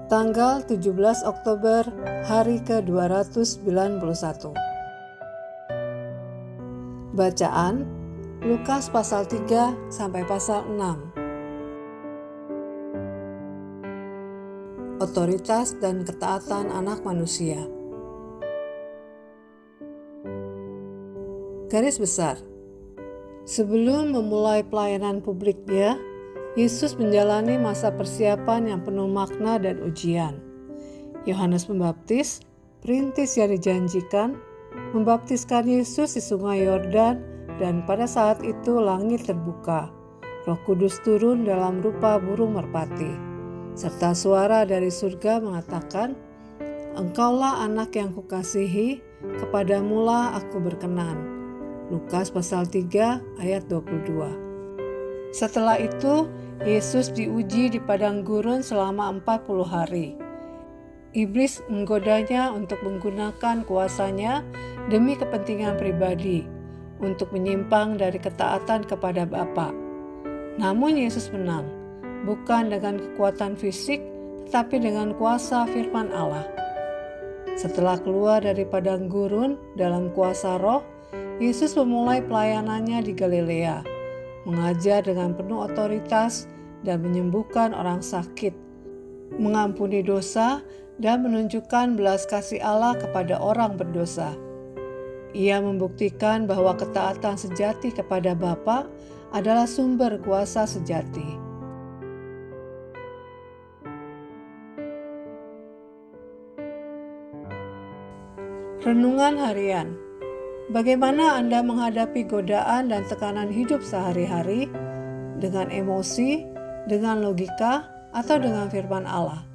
Tanggal 17 Oktober, hari ke-291. Bacaan Lukas pasal 3 sampai pasal 6. Otoritas dan ketaatan anak manusia. Garis besar. Sebelum memulai pelayanan publiknya, Yesus menjalani masa persiapan yang penuh makna dan ujian. Yohanes Pembaptis, perintis yang dijanjikan, membaptiskan Yesus di sungai Yordan, dan pada saat itu langit terbuka. Roh Kudus turun dalam rupa burung merpati, serta suara dari surga mengatakan, "Engkaulah anak yang kukasihi, kepadamulah aku berkenan." Lukas pasal 3 ayat 22. Setelah itu, Yesus diuji di padang gurun selama 40 hari. Iblis menggodanya untuk menggunakan kuasanya demi kepentingan pribadi, untuk menyimpang dari ketaatan kepada Bapa. Namun Yesus menang, bukan dengan kekuatan fisik, tetapi dengan kuasa firman Allah. Setelah keluar dari padang gurun dalam kuasa Roh, Yesus memulai pelayanannya di Galilea, mengajar dengan penuh otoritas dan menyembuhkan orang sakit, mengampuni dosa dan menunjukkan belas kasih Allah kepada orang berdosa. Ia membuktikan bahwa ketaatan sejati kepada Bapa adalah sumber kuasa sejati. Renungan harian. Bagaimana Anda menghadapi godaan dan tekanan hidup sehari-hari? Dengan emosi, dengan logika, atau dengan firman Allah?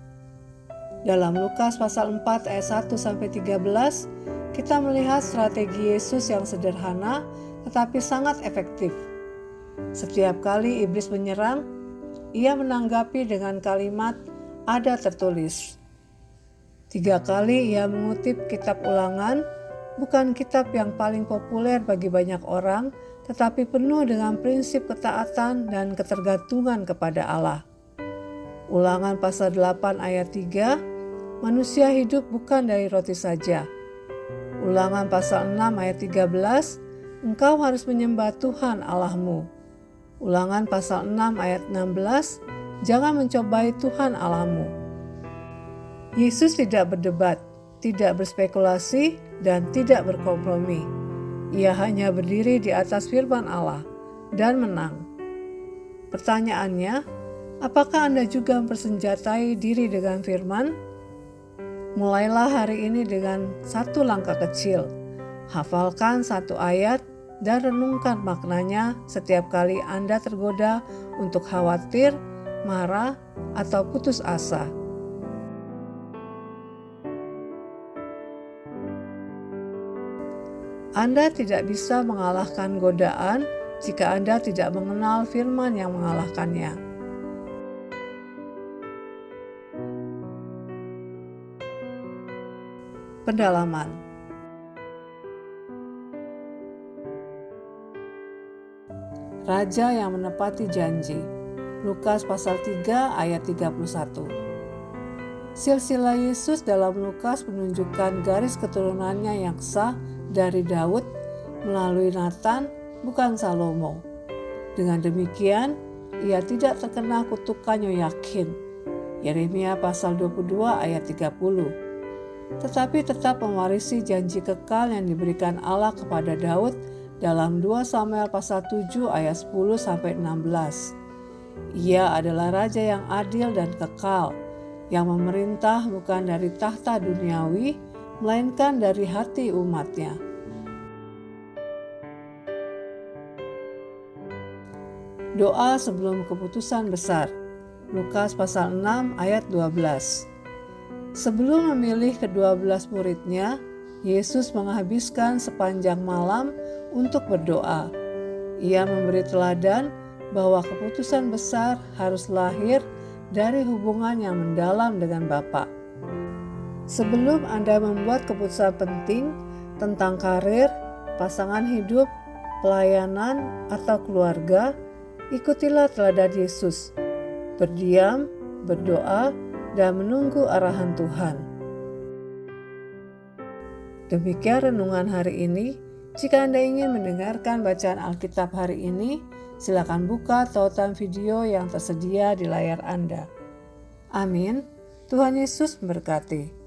Dalam Lukas pasal 4 ayat 1-13, kita melihat strategi Yesus yang sederhana tetapi sangat efektif. Setiap kali iblis menyerang, ia menanggapi dengan kalimat, "Ada tertulis." 3 kali ia mengutip kitab Ulangan, bukan kitab yang paling populer bagi banyak orang, tetapi penuh dengan prinsip ketaatan dan ketergantungan kepada Allah. Ulangan pasal 8 ayat 3, manusia hidup bukan dari roti saja. Ulangan pasal 6 ayat 13, engkau harus menyembah Tuhan Allahmu. Ulangan pasal 6 ayat 16, jangan mencobai Tuhan Allahmu. Yesus tidak berdebat, tidak berspekulasi, dan tidak berkompromi. Ia hanya berdiri di atas firman Allah dan menang. Pertanyaannya, apakah Anda juga mempersenjatai diri dengan firman? Mulailah hari ini dengan satu langkah kecil. Hafalkan satu ayat dan renungkan maknanya setiap kali Anda tergoda untuk khawatir, marah, atau putus asa. Anda tidak bisa mengalahkan godaan jika Anda tidak mengenal firman yang mengalahkannya. Pendalaman. Raja yang menepati janji. Lukas pasal 3 ayat 31. Silsilah Yesus dalam Lukas menunjukkan garis keturunannya yang sah dari Daud melalui Nathan, bukan Salomo. Dengan demikian, ia tidak terkena kutukan Yoyakin, Yeremia pasal 22 ayat 30, tetapi tetap mewarisi janji kekal yang diberikan Allah kepada Daud dalam 2 Samuel pasal 7 ayat 10-16. Ia adalah raja yang adil dan kekal, yang memerintah bukan dari tahta duniawi, melainkan dari hati umatnya. Doa sebelum keputusan besar. Lukas pasal 6 ayat 12. Sebelum memilih ke-12 muridnya, Yesus menghabiskan sepanjang malam untuk berdoa. Ia memberi teladan bahwa keputusan besar harus lahir dari hubungan yang mendalam dengan Bapa. Sebelum Anda membuat keputusan penting tentang karir, pasangan hidup, pelayanan, atau keluarga, ikutilah teladan Yesus. Berdiam, berdoa, dan menunggu arahan Tuhan. Demikian renungan hari ini. Jika Anda ingin mendengarkan bacaan Alkitab hari ini, silakan buka tautan video yang tersedia di layar Anda. Amin. Tuhan Yesus memberkati.